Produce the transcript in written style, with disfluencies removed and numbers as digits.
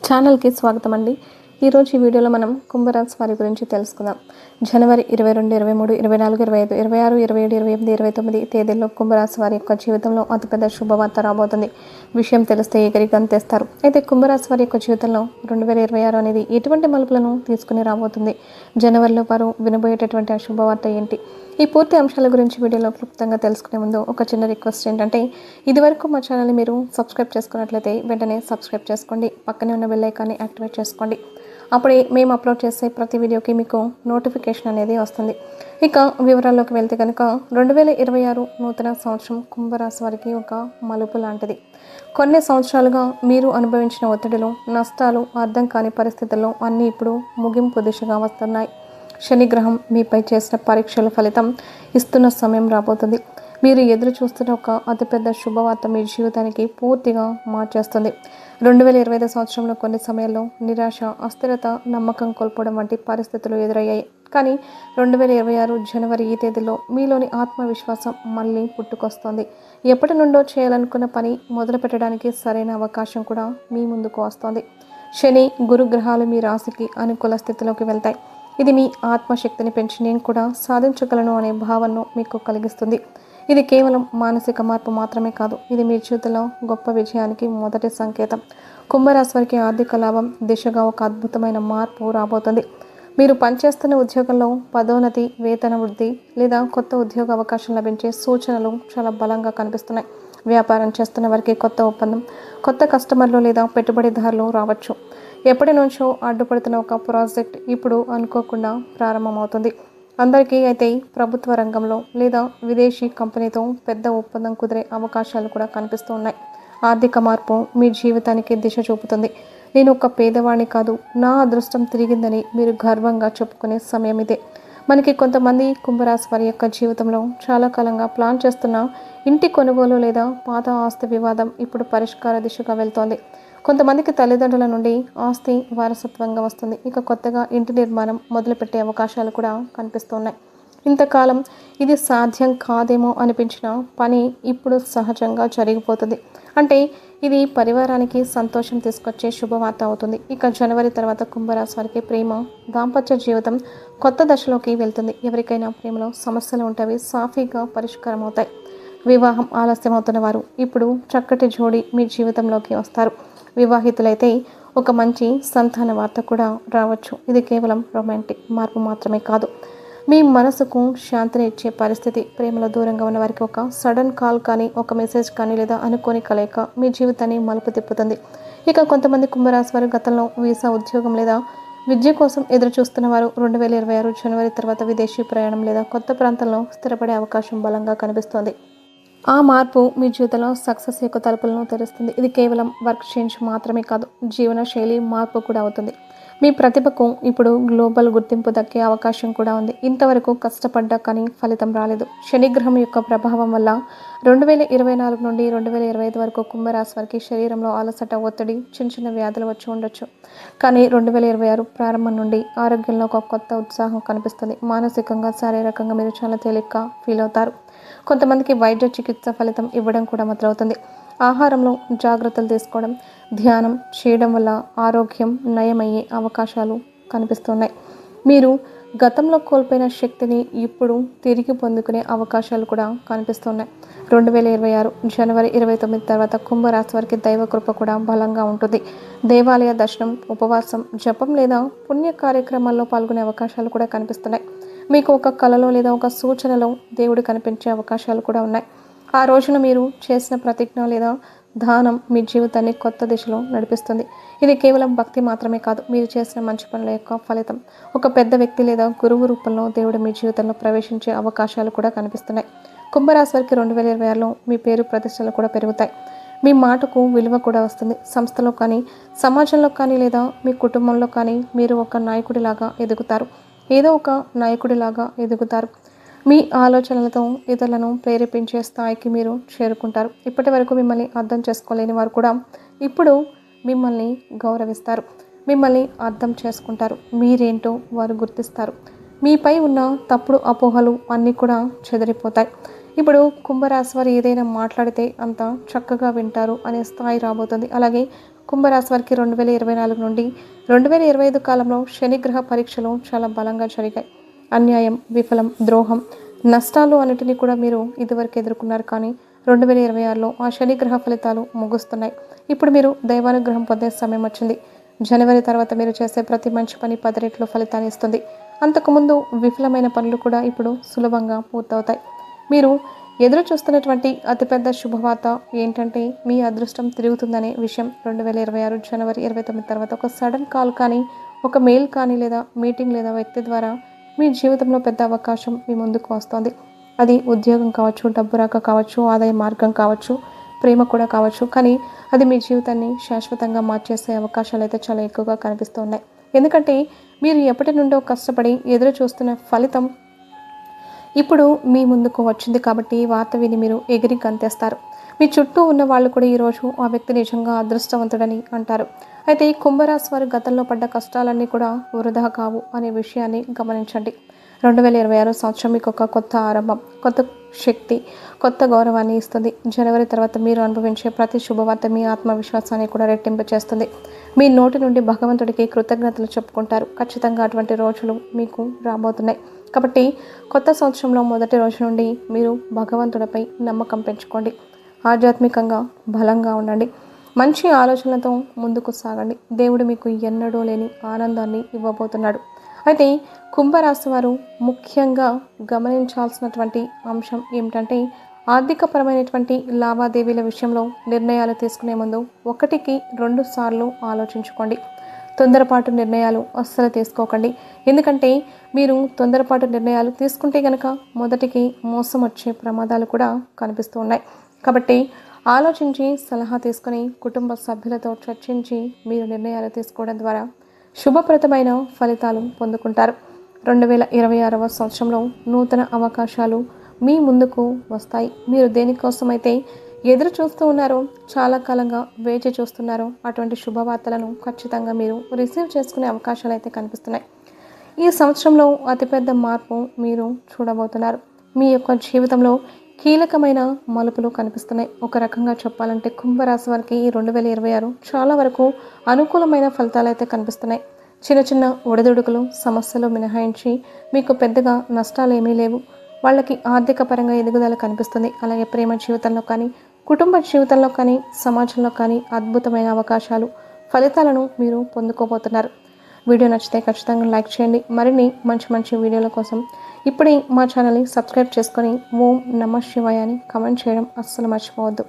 ఛానల్కి స్వాగతం అండి. ఈరోజు ఈ వీడియోలో మనం కుంభరాశి వారి గురించి తెలుసుకుందాం. జనవరి 22, 23, 24, 25, 26, 27, 28, 29 తేదీల్లో కుంభరాశి వారి యొక్క జీవితంలో అతిపెద్ద శుభవార్త రాబోతుంది. విషయం తెలిస్తే ఎగిరి గంతేస్తారు. అయితే కుంభరాశి వారి యొక్క జీవితంలో 2026 అనేది ఎటువంటి మలుపులను తీసుకుని రాబోతుంది? జనవరిలో వారు వినబోయేటటువంటి ఆ శుభవార్త ఏంటి? ఈ పూర్తి అంశాల గురించి వీడియోలో క్లుప్తంగా తెలుసుకునే ముందు ఒక చిన్న రిక్వెస్ట్ ఏంటంటే, ఇదివరకు మా ఛానల్ని మీరు సబ్స్క్రైబ్ చేసుకున్నట్లయితే వెంటనే సబ్స్క్రైబ్ చేసుకోండి. పక్కనే ఉన్న బెల్ ఐకాన్ని యాక్టివేట్ చేసుకోండి. అప్పుడే మేము అప్లోడ్ చేసే ప్రతి వీడియోకి మీకు నోటిఫికేషన్ అనేది వస్తుంది. ఇక వివరాల్లోకి వెళ్తే కనుక 2026 నూతన సంవత్సరం కుంభరాశి వారికి ఒక మలుపు లాంటిది. కొన్ని సంవత్సరాలుగా మీరు అనుభవించిన ఒత్తిడిలు, నష్టాలు, అర్థం కాని పరిస్థితుల్లో అన్నీ ఇప్పుడు ముగింపు దిశగా వస్తున్నాయి. శనిగ్రహం మీపై చేసిన పరీక్షల ఫలితం ఇస్తున్న సమయం రాబోతుంది. మీరు ఎదురు చూస్తున్న ఒక అతిపెద్ద శుభవార్త మీ జీవితానికి పూర్తిగా మార్చేస్తుంది. 2025 సంవత్సరంలో కొన్ని సమయాల్లో నిరాశ, అస్థిరత, నమ్మకం కోల్పోవడం వంటి పరిస్థితులు ఎదురయ్యాయి. కానీ 2026 జనవరి ఈ తేదీలో మీలోని ఆత్మవిశ్వాసం మళ్ళీ పుట్టుకొస్తోంది. ఎప్పటి నుండో చేయాలనుకున్న పని మొదలు పెట్టడానికి సరైన అవకాశం కూడా మీ ముందుకు వస్తోంది. శని, గురు గ్రహాలు మీ రాశికి అనుకూల స్థితిలోకి వెళ్తాయి. ఇది మీ ఆత్మశక్తిని పెంచి నేను కూడా సాధించగలను అనే భావనను మీకు కలిగిస్తుంది. ఇది కేవలం మానసిక మార్పు మాత్రమే కాదు, ఇది మీ జీవితంలో గొప్ప విజయానికి మొదటి సంకేతం. కుంభరాశి వారికి ఆర్థిక లాభం దిశగా ఒక అద్భుతమైన మార్పు రాబోతుంది. మీరు పనిచేస్తున్న ఉద్యోగంలో పదోన్నతి, వేతన వృద్ధి లేదా కొత్త ఉద్యోగ అవకాశం లభించే సూచనలు చాలా బలంగా కనిపిస్తున్నాయి. వ్యాపారం చేస్తున్న వారికి కొత్త ఒప్పందం, కొత్త కస్టమర్లు లేదా పెట్టుబడిదారులు రావచ్చు. ఎప్పటి నుంచో అడ్డుపడుతున్న ఒక ప్రాజెక్ట్ ఇప్పుడు అనుకోకుండా ప్రారంభమవుతుంది. అందరికీ అయితే ప్రభుత్వ రంగంలో లేదా విదేశీ కంపెనీతో పెద్ద ఒప్పందం కుదిరే అవకాశాలు కూడా కనిపిస్తూ ఉన్నాయి. ఆర్థిక మార్పు మీ జీవితానికి దిశ చూపుతుంది. నేను ఒక పేదవాణ్ణి కాదు, నా అదృష్టం తిరిగిందని మీరు గర్వంగా చెప్పుకునే సమయం ఇదే. మనకి కొంతమంది కుంభరాశి వారి యొక్క జీవితంలో చాలా కాలంగా ప్లాన్ చేస్తున్న ఇంటి కొనుగోలు లేదా పాత ఆస్తి వివాదం ఇప్పుడు పరిష్కార దిశగా వెళ్తోంది. కొంతమందికి తల్లిదండ్రుల నుండి ఆస్తి వారసత్వంగా వస్తుంది. ఇక కొత్తగా ఇంటి నిర్మాణం మొదలుపెట్టే అవకాశాలు కూడా కనిపిస్తున్నాయి. ఇంతకాలం ఇది సాధ్యం కాదేమో అనిపించిన పని ఇప్పుడు సహజంగా జరిగిపోతుంది. అంటే ఇది పరివారానికి సంతోషం తీసుకొచ్చే శుభవార్త అవుతుంది. ఇక జనవరి తర్వాత కుంభరాశి వారికి ప్రేమ, దాంపత్య జీవితం కొత్త దశలోకి వెళ్తుంది. ఎవరికైనా ప్రేమలో సమస్యలు ఉంటవి సాఫీగా పరిష్కారం అవుతాయి. వివాహం ఆలస్యం అవుతున్న వారు ఇప్పుడు చక్కటి జోడి మీ జీవితంలోకి వస్తారు. వివాహితులైతే ఒక మంచి సంతాన వార్త కూడా రావచ్చు. ఇది కేవలం రొమాంటిక్ మార్పు మాత్రమే కాదు, మీ మనసుకు శాంతిని ఇచ్చే పరిస్థితి. ప్రేమలో దూరంగా ఉన్న వారికి ఒక సడన్ కాల్ కానీ, ఒక మెసేజ్ కానీ లేదా అనుకోని కలయిక మీ జీవితాన్ని మలుపు తిప్పుతుంది. ఇక కొంతమంది కుంభరాశి వారు గతంలో వీసా, ఉద్యోగం లేదా విద్య కోసం ఎదురు చూస్తున్న వారు 2026 జనవరి తర్వాత విదేశీ ప్రయాణం లేదా కొత్త ప్రాంతంలో స్థిరపడే అవకాశం బలంగా కనిపిస్తోంది. ఆ మార్పు మీ జీవితంలో సక్సెస్ యొక్క తలుపులను తెరుస్తుంది. ఇది కేవలం వర్క్ చేంజ్ మాత్రమే కాదు, జీవన శైలి మార్పు కూడా అవుతుంది. మీ ప్రతిభకు ఇప్పుడు గ్లోబల్ గుర్తింపు దక్కే అవకాశం కూడా ఉంది. ఇంతవరకు కష్టపడ్డా కానీ ఫలితం రాలేదు. శనిగ్రహం యొక్క ప్రభావం వల్ల 2024 నుండి 2025 వరకు కుంభరాశి వారికి శరీరంలో అలసట, ఒత్తిడి, చిన్న చిన్న వ్యాధులు వచ్చి ఉండొచ్చు. కానీ 2026 ప్రారంభం నుండి ఆరోగ్యంలో ఒక కొత్త ఉత్సాహం కనిపిస్తుంది. మానసికంగా, శారీరకంగా మీరు చాలా తేలిగ్గా ఫీల్ అవుతారు. కొంతమందికి వైద్య చికిత్స ఫలితం ఇవ్వడం కూడా మొదలవుతుంది. ఆహారంలో జాగ్రత్తలు తీసుకోవడం, ధ్యానం చేయడం వల్ల ఆరోగ్యం నయమయ్యే అవకాశాలు కనిపిస్తున్నాయి. మీరు గతంలో కోల్పోయిన శక్తిని ఇప్పుడు తిరిగి పొందుకునే అవకాశాలు కూడా కనిపిస్తున్నాయి. 2026 జనవరి 29 తర్వాత కుంభరాశి వారికి దైవకృప కూడా బలంగా ఉంటుంది. దేవాలయ దర్శనం, ఉపవాసం, జపం లేదా పుణ్య కార్యక్రమాల్లో పాల్గొనే అవకాశాలు కూడా కనిపిస్తున్నాయి. మీకు ఒక కలలో లేదా ఒక సూచనలో దేవుడు కనిపించే అవకాశాలు కూడా ఉన్నాయి. ఆ రోజున మీరు చేసిన ప్రతిజ్ఞ లేదా దానం మీ జీవితాన్ని కొత్త దిశలో నడిపిస్తుంది. ఇది కేవలం భక్తి మాత్రమే కాదు, మీరు చేసిన మంచి పనుల యొక్క ఫలితం. ఒక పెద్ద వ్యక్తి లేదా గురువు రూపంలో దేవుడు మీ జీవితంలో ప్రవేశించే అవకాశాలు కూడా కనిపిస్తున్నాయి. కుంభరాశి వారికి 2026లో మీ పేరు ప్రతిష్టలు కూడా పెరుగుతాయి. మీ మాటకు విలువ కూడా వస్తుంది. సంస్థలో కానీ, సమాజంలో కానీ లేదా మీ కుటుంబంలో కానీ మీరు ఒక నాయకుడిలాగా ఎదుగుతారు. ఏదో ఒక నాయకుడిలాగా ఎదుగుతారు. మీ ఆలోచనలతో ఇతరులను ప్రేరేపించే స్థాయికి మీరు చేరుకుంటారు. ఇప్పటి వరకు మిమ్మల్ని అర్థం చేసుకోలేని వారు కూడా ఇప్పుడు మిమ్మల్ని గౌరవిస్తారు. మిమ్మల్ని అర్థం చేసుకుంటారు. మీరేంటో వారు గుర్తిస్తారు. మీపై ఉన్న తప్పుడు అపోహలు అన్నీ కూడా చెదిరిపోతాయి. ఇప్పుడు కుంభరాశి వారు ఏదైనా మాట్లాడితే అంత చక్కగా వింటారు అనే స్థాయి రాబోతుంది. అలాగే కుంభరాశి వారికి 2024 నుండి 2025 కాలంలో శనిగ్రహ పరీక్షలు చాలా బలంగా జరిగాయి. అన్యాయం, విఫలం, ద్రోహం, నష్టాలు అన్నిటినీ కూడా మీరు ఇదివరకు ఎదుర్కొన్నారు. కానీ 2026లో ఆ శనిగ్రహ ఫలితాలు ముగుస్తున్నాయి. ఇప్పుడు మీరు దైవానుగ్రహం పొందే సమయం వచ్చింది. జనవరి తర్వాత మీరు చేసే ప్రతి మంచి పని 10 రెట్లు ఫలితాన్ని ఇస్తుంది. అంతకుముందు విఫలమైన పనులు కూడా ఇప్పుడు సులభంగా పూర్తవుతాయి. మీరు ఎదురు చూస్తున్నటువంటి అతిపెద్ద శుభవార్త ఏంటంటే మీ అదృష్టం తిరుగుతుందనే విషయం. 2026 జనవరి 29 తర్వాత ఒక సడన్ కాల్ కానీ, ఒక మెయిల్ కానీ, లేదా మీటింగ్ లేదా వ్యక్తి ద్వారా మీ జీవితంలో పెద్ద అవకాశం మీ ముందుకు వస్తుంది. అది ఉద్యోగం కావచ్చు, డబ్బు రాక కావచ్చు, ఆదాయ మార్గం కావచ్చు, ప్రేమ కూడా కావచ్చు. కానీ అది మీ జీవితాన్ని శాశ్వతంగా మార్చేసే అవకాశాలు అయితే చాలా ఎక్కువగా కనిపిస్తూ ఉన్నాయి. ఎందుకంటే మీరు ఎప్పటి నుండో కష్టపడి ఎదురు చూస్తున్న ఫలితం ఇప్పుడు మీ ముందుకు వచ్చింది. కాబట్టి వార్త విని మీరు ఎగిరి గంతేస్తారు. మీ చుట్టూ ఉన్న వాళ్ళు కూడా ఈరోజు ఆ వ్యక్తి నిజంగా అదృష్టవంతుడని అంటారు. అయితే ఈ కుంభరాశి వారు గతంలో పడ్డ కష్టాలన్నీ కూడా వృధా కావు అనే విషయాన్ని గమనించండి. 2026 సంవత్సరం మీకు ఒక కొత్త ఆరంభం, కొత్త శక్తి, కొత్త గౌరవాన్ని ఇస్తుంది. జనవరి తర్వాత మీరు అనుభవించే ప్రతి శుభవార్త మీ ఆత్మవిశ్వాసాన్ని కూడా రెట్టింపు చేస్తుంది. మీ నోటి నుండి భగవంతుడికి కృతజ్ఞతలు చెప్పుకుంటారు. ఖచ్చితంగా అటువంటి రోజులు మీకు రాబోతున్నాయి. కాబట్టి కొత్త సంవత్సరంలో మొదటి రోజు నుండి మీరు భగవంతుడిపై నమ్మకం పెంచుకోండి. ఆధ్యాత్మికంగా బలంగా ఉండండి. మంచి ఆలోచనలతో ముందుకు సాగండి. దేవుడు మీకు ఎన్నడూ లేని ఆనందాన్ని ఇవ్వబోతున్నాడు. అయితే కుంభరాశి వారు ముఖ్యంగా గమనించాల్సినటువంటి అంశం ఏమిటంటే ఆర్థికపరమైనటువంటి లావాదేవీల విషయంలో నిర్ణయాలు తీసుకునే ముందు 1కి 2 సార్లు ఆలోచించుకోండి. తొందరపాటు నిర్ణయాలు అస్సలు తీసుకోకండి. ఎందుకంటే మీరు తొందరపాటు నిర్ణయాలు తీసుకుంటే కనుక మొదటికి మోసం వచ్చే ప్రమాదాలు కూడా కనిపిస్తూ ఉన్నాయి. కాబట్టి ఆలోచించి సలహా తీసుకుని కుటుంబ సభ్యులతో చర్చించి మీరు నిర్ణయాలు తీసుకోవడం ద్వారా శుభప్రదమైన ఫలితాలు పొందుకుంటారు. 2026వ సంవత్సరంలో నూతన అవకాశాలు మీ ముందుకు వస్తాయి. మీరు దేనికోసమైతే ఎదురు చూస్తూ ఉన్నారో, చాలా కాలంగా వేచి చూస్తున్నారో అటువంటి శుభవార్తలను ఖచ్చితంగా మీరు రిసీవ్ చేసుకునే అవకాశాలు అయితే కనిపిస్తున్నాయి. ఈ సంవత్సరంలో అతిపెద్ద మార్పు మీరు చూడబోతున్నారు. మీ యొక్క జీవితంలో కీలకమైన మలుపులు కనిపిస్తున్నాయి. ఒక రకంగా చెప్పాలంటే కుంభరాశి వారికి ఈ 2026 చాలా వరకు అనుకూలమైన ఫలితాలు అయితే కనిపిస్తున్నాయి. చిన్న చిన్న ఒడిదుడుకులు, సమస్యలు మినహాయించి మీకు పెద్దగా నష్టాలు ఏమీ లేవు. వాళ్ళకి ఆర్థిక పరంగా ఎదుగుదల కనిపిస్తుంది. అలాగే ప్రేమ జీవితంలో కానీ, కుటుంబ జీవితంలో కానీ, సమాజంలో కానీ అద్భుతమైన అవకాశాలు, ఫలితాలను మీరు పొందుకోబోతున్నారు. వీడియో నచ్చితే ఖచ్చితంగా లైక్ చేయండి. మరిన్ని మంచి వీడియోల కోసం ఇప్పుడే మా ఛానల్ని సబ్స్క్రైబ్ చేసుకొని ఓం నమః శివాయ అని కామెంట్ చేయడం అస్సలు మర్చిపోవద్దు.